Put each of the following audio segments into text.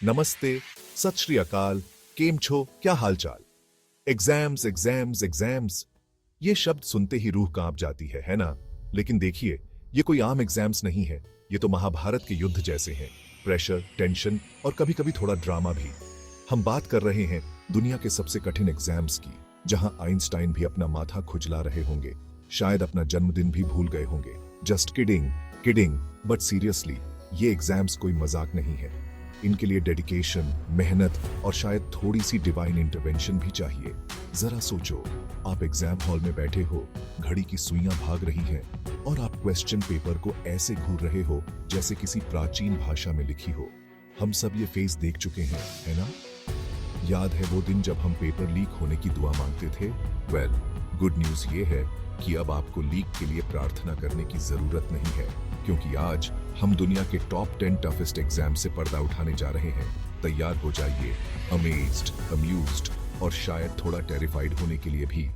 नमस्ते, सत श्री अकाल, केम छो, क्या हालचाल। एग्जाम्स एग्जाम्स एग्जाम्स, ये शब्द सुनते ही रूह कांप जाती है ना। लेकिन देखिए, ये कोई आम एग्जाम्स नहीं है, ये तो महाभारत के युद्ध जैसे हैं। प्रेशर, टेंशन और कभी कभी थोड़ा ड्रामा भी। हम बात कर रहे हैं दुनिया के सबसे कठिन एग्जाम्स की, जहां आइंस्टाइन भी अपना माथा खुजला रहे होंगे, शायद अपना जन्मदिन भी भूल गए होंगे। Just kidding kidding, but seriously ये एग्जाम्स कोई मजाक नहीं है। इनके लिए डेडिकेशन, मेहनत और शायद थोड़ी सी डिवाइन इंटरवेंशन भी चाहिए। जरा सोचो, आप एग्जाम हॉल में बैठे हो, घड़ी की सुइयां भाग रही हैं और आप क्वेश्चन पेपर को ऐसे घूर रहे हो जैसे किसी प्राचीन भाषा में लिखी हो। हम सब ये फेस देख चुके हैं, है ना? याद है वो दिन जब हम पेपर लीक होने की दुआ मांगते थे? वेल, गुड न्यूज ये है कि अब आपको लीक के लिए प्रार्थना करने की जरूरत नहीं है, क्योंकि आज हम दुनिया के टॉप 10 टफेस्ट एग्जाम से पर्दा उठाने जा रहे हैं। तैयार हो जाइए, अमेज्ड, अम्यूज्ड और शायद थोड़ा टेरिफाइड होने के लिए भी।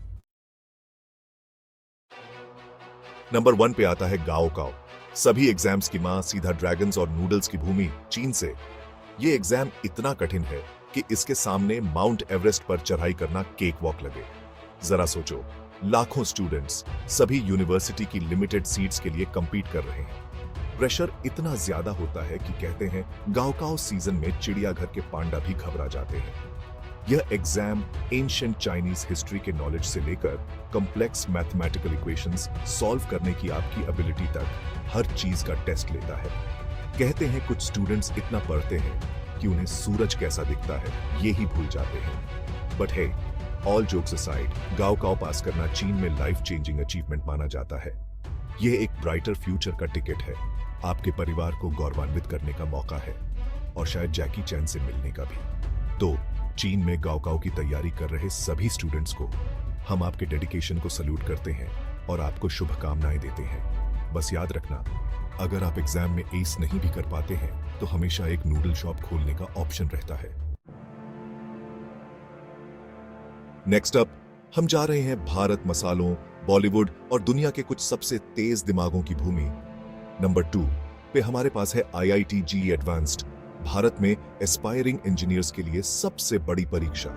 नंबर 1 पे आता है गाओकाओ, सभी एग्जाम्स की मां, सीधा ड्रैगन्स और नूडल्स की भूमि, चीन से। ये एग्जाम इतना कठिन है कि इसके सामने माउंट एवरेस्ट पर चढ़ाई करना केक वॉक लगे। जरा सोचो, लाखों स्टूडेंट्स सभी यूनिवर्सिटी की लिमिटेड सीट्स के लिए कंपीट कर रहे हैं। प्रेशर इतना ज्यादा होता है कि कहते हैं गाओकाओ सीजन में चिड़ियाघर के पांडा भी घबरा जाते हैं। यह एग्जाम एंशिएंट चाइनीज हिस्ट्री के नॉलेज से लेकर कॉम्प्लेक्स मैथमेटिकल इक्वेशंस सॉल्व करने की आपकी एबिलिटी तक हर चीज का टेस्ट लेता है। कहते हैं कुछ स्टूडेंट्स इतना पढ़ते हैं कि उन्हें सूरज कैसा दिखता है ये ही भूल जाते हैं। But hey, all jokes aside, Gaokao pass करना चीन में लाइफ चेंजिंग अचीवमेंट माना जाता है। यह एक ब्राइटर फ्यूचर का टिकट है, आपके परिवार को गौरवान्वित करने का मौका है और शायद जैकी चैन से मिलने का भी। तो चीन में गाओकाओ की तैयारी कर रहे सभी स्टूडेंट्स को हम आपके डेडिकेशन को सल्यूट करते हैं और आपको शुभकामनाएं देते हैं। बस याद रखना, अगर आप एग्जाम में एस नहीं भी कर पाते हैं तो हमेशा एक नूडल शॉप खोलने का ऑप्शन रहता है। नेक्स्ट अप, हम जा रहे हैं भारत, मसालों, बॉलीवुड और दुनिया के कुछ सबसे तेज दिमागों की भूमि। नंबर 2 पे हमारे पास है IIT JEE एडवांस्ड, भारत में एस्पायरिंग इंजीनियर्स के लिए सबसे बड़ी परीक्षा।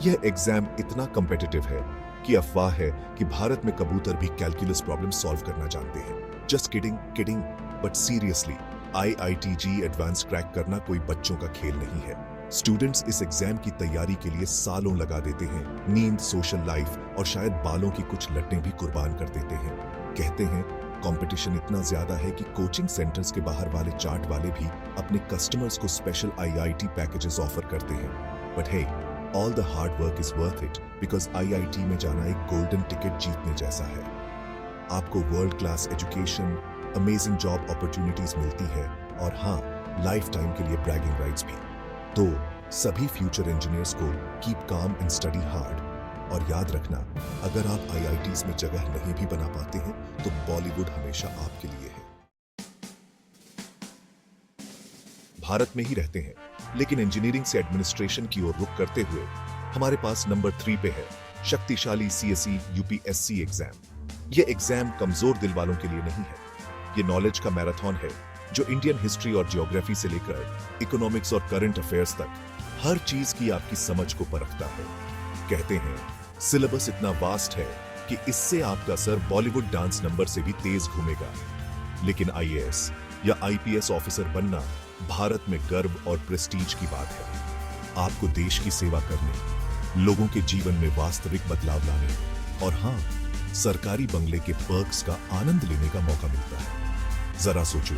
यह एग्जाम इतना कॉम्पिटिटिव है कि अफवाह है कि भारत में कबूतर भी कैलकुलस प्रॉब्लम सॉल्व करना जानते हैं। Just kidding kidding, but seriously IIT JEE advanced crack करना कोई बच्चों का खेल नहीं है। स्टूडेंट्स इस एग्जाम की तैयारी के लिए सालों लगा देते हैं, नींद, सोशल लाइफ और शायद बालों की कुछ लट्टें भी कुर्बान कर देते हैं। कहते हैं कंपटीशन इतना ज्यादा है कि कोचिंग सेंटर्स के बाहर वाले चार्ट वाले भी अपने कस्टमर्स को स्पेशल IIT पैकेजेस ऑफर करते हैं। But hey, all the hard work is worth it, because IIT में जाना एक गोल्डन टिकट जीतने जैसा है। आपको world class education, amazing job opportunities मिलती है और हाँ, लाइफ टाइम के लिए ब्रैगिंग राइट्स भी। तो सभी फ्यूचर इंजीनियर्स को keep calm and study hard. और याद रखना, अगर आप IITs में जगह नहीं भी बना पाते हैं तो बॉलीवुड हमेशा आपके लिए है। भारत में ही रहते हैं, लेकिन इंजीनियरिंग से एडमिनिस्ट्रेशन की ओर रुख करते हुए हमारे पास नंबर 3 पे है शक्तिशाली CSE UPSC एग्जाम। यह एग्जाम कमजोर दिल वालों के लिए नहीं है, ये नॉलेज का मैराथन है जो इंडियन हिस्ट्री और ज्योग्राफी से लेकर इकोनॉमिक्स और करंट अफेयर्स तक हर चीज की आपकी समझ को परखता है। कहते हैं सिलेबस इतना वास्ट है कि इससे आपका सर बॉलीवुड डांस नंबर से भी तेज घूमेगा। लेकिन IAS या IPS ऑफिसर बनना भारत में गर्व और प्रेस्टीज की बात है। आपको देश की सेवा करने, लोगों के जीवन में वास्तविक बदलाव लाने और हाँ, सरकारी बंगले के पर्क्स का आनंद लेने का मौका मिलता है। जरा सोचो,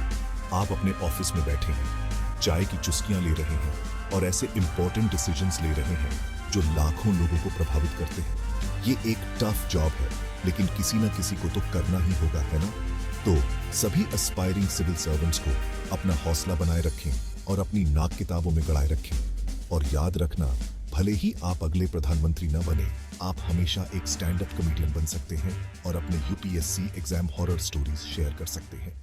आप अपने ऑफिस में बैठे हैं, चाय की चुस्कियां ले रहे हैं और ऐसे इंपॉर्टेंट डिसीजंस ले रहे हैं जो लाखों लोगों को प्रभावित करते हैं। ये एक टफ जॉब है, लेकिन किसी न किसी को तो करना ही होगा, है ना? तो सभी एस्पायरिंग सिविल सर्वेंट्स को अपना हौसला बनाए रखें और अपनी नाक किताबों में गड़ाए रखें। और याद रखना, भले ही आप अगले प्रधानमंत्री न बने, आप हमेशा एक स्टैंड अप कॉमेडियन बन सकते हैं और अपने UPSC exam horror stories share कर सकते हैं।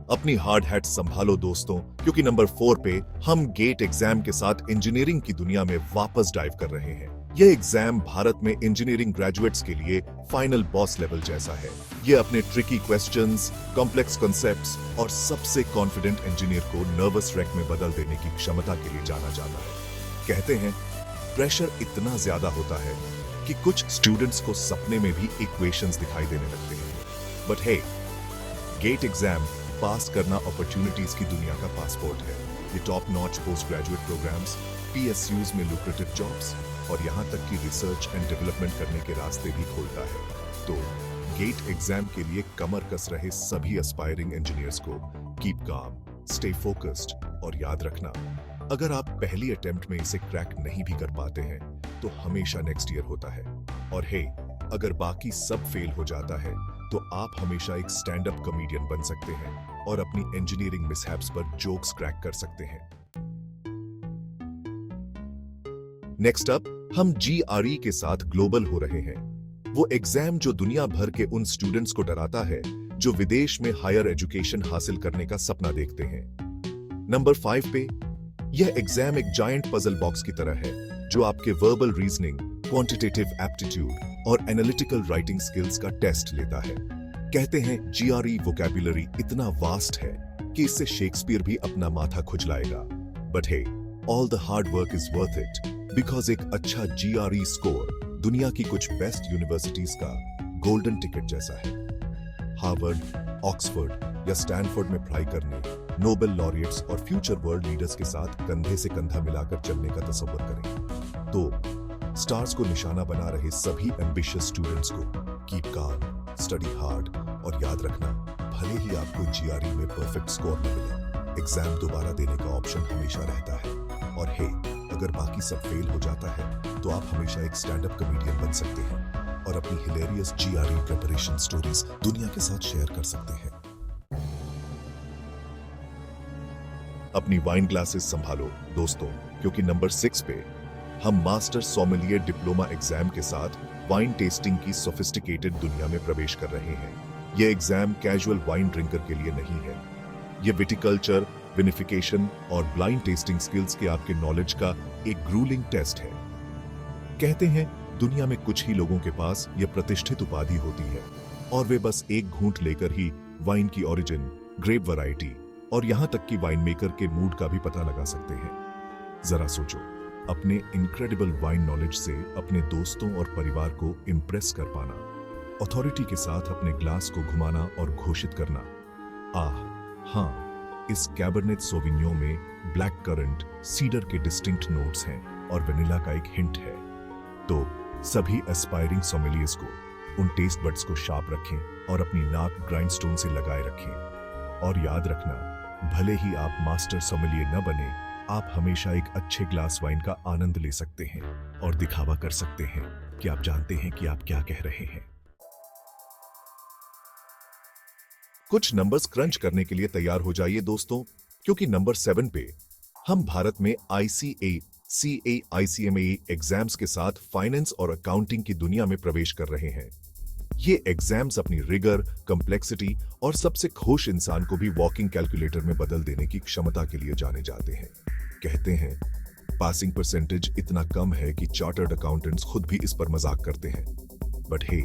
अपनी हार्ड हैट संभालो दोस्तों, क्योंकि नंबर 4 पे हम गेट एग्जाम के साथ इंजीनियरिंग की दुनिया में वापस डाइव कर रहे हैं। यह एग्जाम भारत में इंजीनियरिंग ग्रेजुएट्स के लिए फाइनल बॉस लेवल जैसा है। यह अपने ट्रिकी क्वेश्चंस, कॉम्प्लेक्स कॉन्सेप्ट्स और सबसे कॉन्फिडेंट इंजीनियर को नर्वस रैक में बदल देने की क्षमता के लिए जाना जाता है। कहते हैं प्रेशर इतना ज्यादा होता है कि कुछ स्टूडेंट्स को सपने में भी इक्वेशंस दिखाई देने लगते हैं। But hey, GATE exam pass करना अपॉर्चुनिटीज की दुनिया का पासपोर्ट है। ये top notch post graduate programmes, PSUs में लुक्रेटिव जॉब्स और यहाँ तक कि रिसर्च एंड डेवलपमेंट करने के रास्ते भी खोलता है। तो गेट एग्जाम के लिए कमर कस रहे सभी एस्पायरिंग इंजीनियर्स को कीप काम, स्टे फोकस्ड और याद रखना, अगर आप पहली अटेम्प्ट में इसे क्रैक नहीं भी कर पाते हैं तो हमेशा नेक्स्ट ईयर होता है। और हे, अगर बाकी सब फेल हो जाता है तो आप हमेशा एक स्टैंड अप कॉमेडियन बन सकते हैं और अपनी इंजीनियरिंग मिसहैप्स पर जोक्स क्रैक कर सकते हैं। नेक्स्ट अप हम GRE के साथ ग्लोबल हो रहे हैं। वो एग्जाम जो दुनिया भर के उन स्टूडेंट्स को डराता है जो विदेश में हायर एजुकेशन हासिल करने का सपना देखते हैं। नंबर 5 पे यह एग्जाम एक जायंट पजल बॉक्स की तरह है जो आपके वर्बल रीजनिंग, क्वांटिटेटिव एप्टीट्यूड और एनालिटिकल राइटिंग स्किल्स का टेस्ट लेता है। कहते हैं GRE वोकैबुलरी इतना वास्ट है कि इससे शेक्सपियर भी अपना माथा खुजलाएगा। But hey, all the hard work is worth it, because एक अच्छा GRE स्कोर दुनिया की कुछ बेस्ट यूनिवर्सिटीज का गोल्डन टिकट जैसा है। हार्वर्ड, ऑक्सफोर्ड या स्टैनफोर्ड में पढ़ाई करने, नोबेल लॉरिएट्स और फ्यूचर वर्ल्ड लीडर्स के साथ कंधे से कंधा मिलाकर चलने का तसव्वुर करें। तो स्टार्स को निशाना बना रहे सभी एम्बिशियस स्टूडेंट्स को कीप काम, स्टडी हार्ड और याद रखना, भले ही आपको GRE में परफेक्ट स्कोर न मिले, एग्जाम दोबारा देने का ऑप्शन हमेशा रहता है। और हे, अगर बाकी सब फेल हो जाता है तो आप हमेशा एक स्टैंड अप कॉमेडियन बन सकते हैं और अपनी हिलेरियस GRE प्रिपरेशन स्टोरीज दुनिया के साथ शेयर कर सकते हैं। अपनी वाइन ग्लासेस संभालो दोस्तों, क्योंकि नंबर 6 पे हम मास्टर सोमेलियर डिप्लोमा एग्जाम के साथ वाइन टेस्टिंग की सोफिस्टिकेटेड दुनिया में प्रवेश कर रहे हैं। यह एग्जाम कैजुअल वाइन ड्रिंकर के लिए नहीं है। यह विटिकल्चर, विनिफिकेशन और ब्लाइंड टेस्टिंग स्किल्स के आपके नॉलेज का एक ग्रूलिंग टेस्ट है। कहते हैं दुनिया में कुछ ही लोगों के पास यह प्रतिष्ठित उपाधि होती है और वे बस एक घूंट लेकर ही वाइन की ओरिजिन, ग्रेप वैरायटी और यहां तक कि वाइन मेकर के मूड का भी पता लगा सकते हैं। जरा सोचो, अपने इनक्रेडिबल वाइन नॉलेज से अपने दोस्तों और परिवार को इंप्रेस कर पाना, अथॉरिटी के साथ अपने ग्लास को घुमाना और घोषित करना, आह हाँ, इस कैबरनेट सोविग्नों में ब्लैक करंट, सीडर के डिस्टिंक्ट नोट्स हैं और वेनिला का एक हिंट है। तो सभी एस्पायरिंग सोमेलियर्स को उन टेस्ट बड्स को शार्प रखें और अपनी नाक ग्राइंडस्टोन से लगाए रखें। और याद रखना, भले ही आप मास्टर सोमेलियर न बने, आप हमेशा एक अच्छे ग्लास वाइन का आनंद ले सकते हैं और दिखावा कर सकते हैं कि आप जानते हैं कि आप क्या कह रहे हैं। कुछ नंबर्स क्रंच करने के लिए तैयार हो जाइए दोस्तों, क्योंकि नंबर 7 पे हम भारत में ICA, CA, ICMA एग्जाम्स के साथ फाइनेंस और अकाउंटिंग की दुनिया में प्रवेश कर रहे हैं। ये एग्जाम्स अपनी रिगर, कॉम्प्लेक्सिटी और सबसे खुश इंसान को भी वॉकिंग कैलकुलेटर में बदल देने की क्षमता के लिए जाने जाते हैं। कहते हैं पासिंग परसेंटेज इतना कम है कि चार्टर्ड अकाउंटेंट्स खुद भी इस पर मजाक करते हैं। बट हे,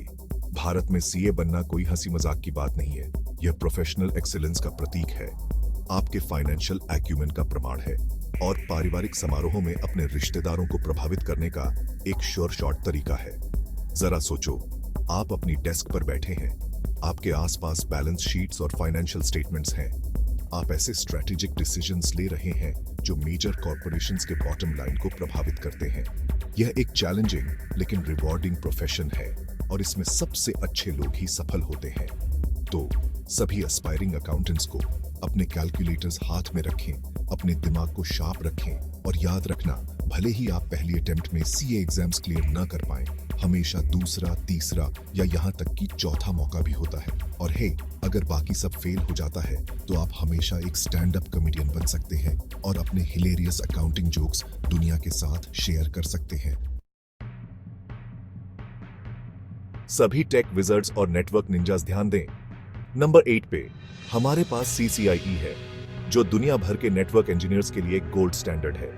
भारत में CA बनना कोई हंसी मजाक की बात नहीं है। यह प्रोफेशनल एक्सीलेंस का प्रतीक है, आपके फाइनेंशियल एक्यूमेन का प्रमाण है और पारिवारिक समारोहों में अपने रिश्तेदारों को प्रभावित करने का एक श्योर शॉट तरीका है। जरा सोचो, आप अपनी डेस्क पर बैठे हैं, आपके आसपास बैलेंस शीट्स और फाइनेंशियल स्टेटमेंट्स हैं, आप ऐसे स्ट्रेटेजिक डिसीजंस ले रहे हैं जो मेजर कॉर्पोरेशंस के बॉटम लाइन को प्रभावित करते हैं। यह एक चैलेंजिंग लेकिन रिवॉर्डिंग प्रोफेशन है और इसमें सबसे अच्छे लोग ही सफल होते हैं। तो सभी एस्पायरिंग अकाउंटेंट्स को अपने कैलकुलेटर्स हाथ में रखें, अपने दिमाग को शार्प रखें और याद रखना, भले ही आप पहली अटेम्प्ट में CA एग्जाम्स क्लियर न कर पाएं, हमेशा दूसरा, तीसरा या यहाँ तक कि चौथा मौका भी होता है। और हे, अगर बाकी सब फेल हो जाता है तो आप हमेशा एक स्टैंड अप कॉमेडियन बन सकते हैं और अपने हिलेरियस अकाउंटिंग जोक्स दुनिया के साथ शेयर कर सकते हैं। सभी टेक विजर्ड्स और नेटवर्क निंजास ध्यान दें, नंबर 8 पे हमारे पास CCIE है, जो दुनिया भर के नेटवर्क इंजीनियर्स के लिए गोल्ड स्टैंडर्ड है।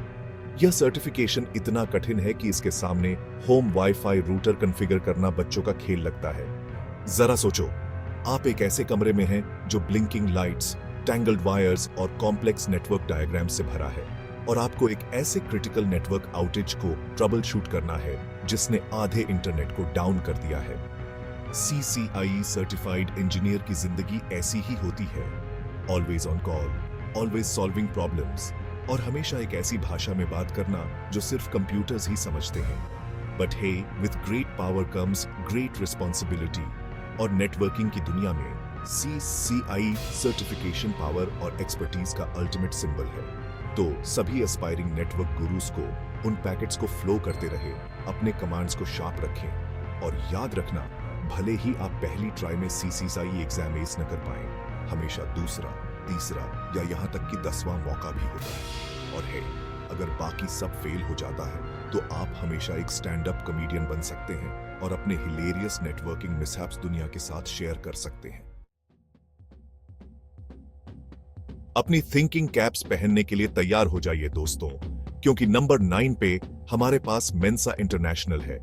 यह सर्टिफिकेशन इतना कठिन है कि इसके सामने होम वाईफाई रूटर कॉन्फ़िगर करना बच्चों का खेल लगता है। जरा सोचो, आप एक ऐसे कमरे में हैं जो ब्लिंकिंग लाइट्स, टैंगल्ड वायर्स और कॉम्प्लेक्स नेटवर्क डायग्राम से भरा है, और आपको एक ऐसे क्रिटिकल नेटवर्क आउटेज को ट्रबल शूट करना है जिसने आधे इंटरनेट को डाउन कर दिया है। CCIE सर्टिफाइड इंजीनियर की जिंदगी ऐसी ही होती है, always on call, always solving problems, और हमेशा एक ऐसी भाषा में बात करना जो सिर्फ कंप्यूटर्स ही समझते हैं। But hey, with great power comes great responsibility, और नेटवर्किंग की दुनिया में CCIE सर्टिफिकेशन पावर और एक्सपर्टीज का अल्टीमेट सिंबल है। तो सभी एस्पायरिंग नेटवर्क गुरुज को उन पैकेट्स को फ्लो करते रहे, अपने कमांड्स को शार्प रखें, और याद रखना, भले ही आप पहली ट्राई में CCIE एग्जाम एस न कर पाए, हमेशा दूसरा, तीसरा या यहाँ तक कि 10वां मौका भी होता है। और है, अगर बाकी सब फेल हो जाता है तो आप हमेशा एक स्टैंड अप कॉमेडियन बन सकते हैं और अपने हिलेरियस नेटवर्किंग मिसहैप्स दुनिया के साथ शेयर कर सकते हैं। अपनी थिंकिंग कैप्स पहनने के लिए तैयार हो जाइए दोस्तों, क्योंकि नंबर 9 पे हमारे पास मेंसा इंटरनेशनल है,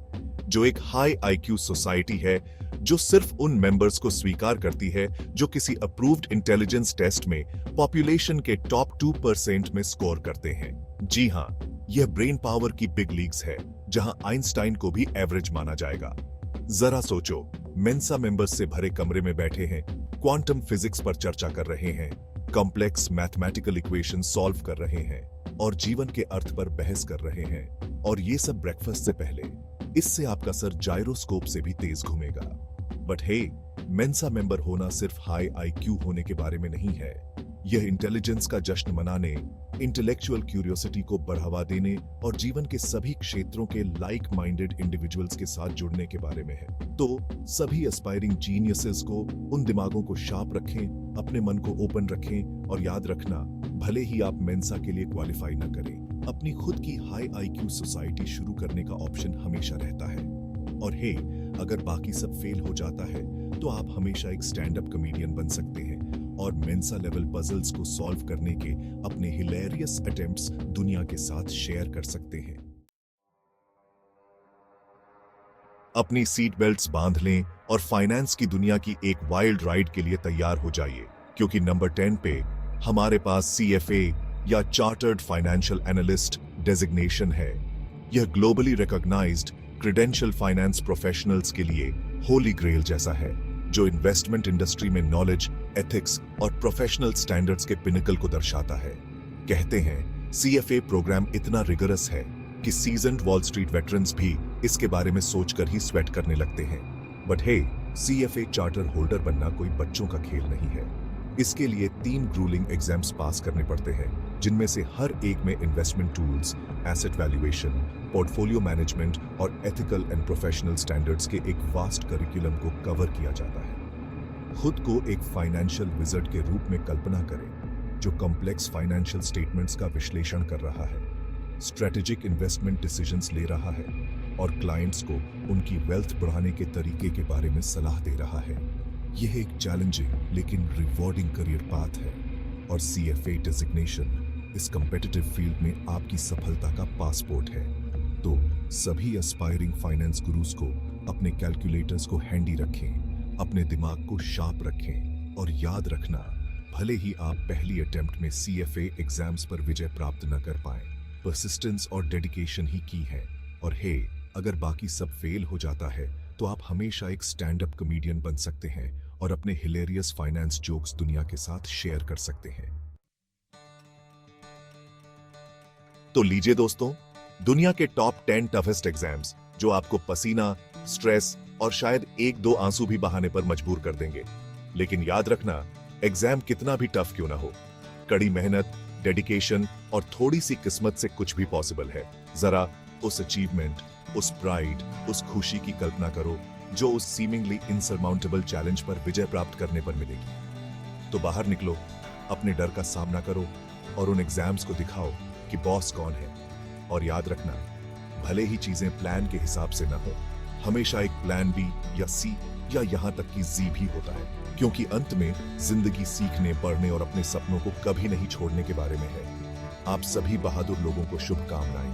जो एक हाई IQ सोसाइटी है जो सिर्फ उन मेंबर्स को स्वीकार करती है जो किसी अप्रूव्ड इंटेलिजेंस टेस्ट में पॉपुलेशन के टॉप 2% में स्कोर करते हैं। जी हां, यह ब्रेन पावर की बिग लीग्स है, जहां आइंस्टाइन को भी एवरेज माना जाएगा। जरा सोचो, मेंसा मेंबर्स से भरे कमरे में बैठे हैं, क्वांटम फिजिक्स पर चर्चा कर रहे हैं, कॉम्प्लेक्स मैथमेटिकल इक्वेशन सॉल्व कर रहे हैं, और जीवन के अर्थ पर बहस कर रहे हैं, और ये सब ब्रेकफास्ट से पहले। इससे आपका सर जायरोस्कोप से भी तेज घूमेगा। बट हे, मेंसा मेंबर होना सिर्फ हाई IQ होने के बारे में नहीं है। यह इंटेलिजेंस का जश्न मनाने, इंटेलेक्चुअल क्यूरियोसिटी को बढ़ावा देने और जीवन के सभी क्षेत्रों के लाइक माइंडेड इंडिविजुअल्स के साथ जुड़ने के बारे में है। तो सभी एस्पायरिंग जीनियसेस को उन दिमागों को शार्प रखें, अपने मन को ओपन रखें, और याद रखना, भले ही आप मेंसा के लिए क्वालिफाई न करें, अपनी खुद की हाई IQ सोसाइटी शुरू करने का ऑप्शन हमेशा रहता है। और हे, अगर बाकी सब फेल हो जाता है तो आप हमेशा एक स्टैंड अप कॉमेडियन बन सकते हैं और मेंसा लेवल पजल्स को सॉल्व करने के अपने हिलेरियस अटेम्प्ट्स दुनिया के साथ शेयर कर सकते हैं। अपनी सीट बेल्ट्स बांध लें और फाइनेंस की दुनिया की एक वाइल्ड राइड के लिए तैयार हो जाइए, क्योंकि नंबर 10 पे हमारे पास CFA या चार्टर्ड फाइनेंशियल एनालिस्ट डेजिग्नेशन है। यह globally recognised credential finance professionals के लिए होली ग्रेल जैसा है, जो इन्वेस्टमेंट इंडस्ट्री में नॉलेज, एथिक्स और प्रोफेशनल स्टैंडर्ड्स के पिनकल को दर्शाता है। कहते हैं CFA प्रोग्राम इतना रिगरस है कि सीजन्ड वॉल स्ट्रीट वेटरन्स भी इसके बारे में सोचकर ही स्वेट करने लगते हैं। But hey, CFA charter holder बनना कोई बच्चों का खेल नहीं है। इसके लिए 3 ग्रूलिंग एग्जाम्स पास करने पड़ते हैं, जिनमें से हर एक में investment tools, asset valuation, portfolio management और एथिकल एंड प्रोफेशनल स्टैंडर्ड्स के एक वास्ट करिकुलम को कवर किया जाता है। खुद को एक फाइनेंशियल विजर्ड के रूप में कल्पना करें, जो कॉम्प्लेक्स फाइनेंशियल स्टेटमेंट्स का विश्लेषण कर रहा है, स्ट्रेटेजिक इन्वेस्टमेंट डिसीजंस ले रहा है और क्लाइंट्स को उनकी वेल्थ बढ़ाने के तरीके के बारे में सलाह दे रहा है। यह एक चैलेंजिंग लेकिन रिवॉर्डिंग करियर पाथ है, और CFA डेजिग्नेशन इस कॉम्पिटिटिव फील्ड में आपकी सफलता का पासपोर्ट है। तो सभी एस्पायरिंग फाइनेंस गुरुज को अपने कैलकुलेटर्स को हैंडी रखें, अपने दिमाग को शार्प रखें, और याद रखना, भले ही आप पहली अटेम्प्ट में CFA एग्जाम्स पर विजय प्राप्त न कर पाए, परसिस्टेंस और डेडिकेशन ही की है। और हे, अगर बाकी सब फेल हो जाता है तो आप हमेशा एक स्टैंड अप कॉमेडियन बन सकते हैं और अपने हिलेरियस फाइनेंस जोक्स दुनिया के साथ शेयर कर सकते हैं। तो लीजिए दोस्तों, दुनिया के टॉप 10 टफेस्ट एग्जाम्स जो आपको पसीना, स्ट्रेस और शायद 1-2 आंसू भी बहाने पर मजबूर कर देंगे। लेकिन याद रखना, एग्जाम कितना भी टफ क्यों ना हो, कड़ी मेहनत, डेडिकेशन और थोड़ी सी किस्मत से कुछ भी पॉसिबल है। जरा उस अचीवमेंट, उस प्राइड, उस खुशी की कल्पना करो जो उस सीमिंगली इनसरमाउंटेबल चैलेंज पर विजय प्राप्त करने पर मिलेगी। तो बाहर निकलो, अपने डर का सामना करो और उन एग्जाम्स को दिखाओ कि बॉस कौन है। और याद रखना, भले ही चीजें प्लान के हिसाब से न हो, हमेशा एक प्लान बी या सी या यहाँ तक कि जी भी होता है, क्योंकि अंत में जिंदगी सीखने, पढ़ने और अपने सपनों को कभी नहीं छोड़ने के बारे में है। आप सभी बहादुर लोगों को शुभकामनाएं।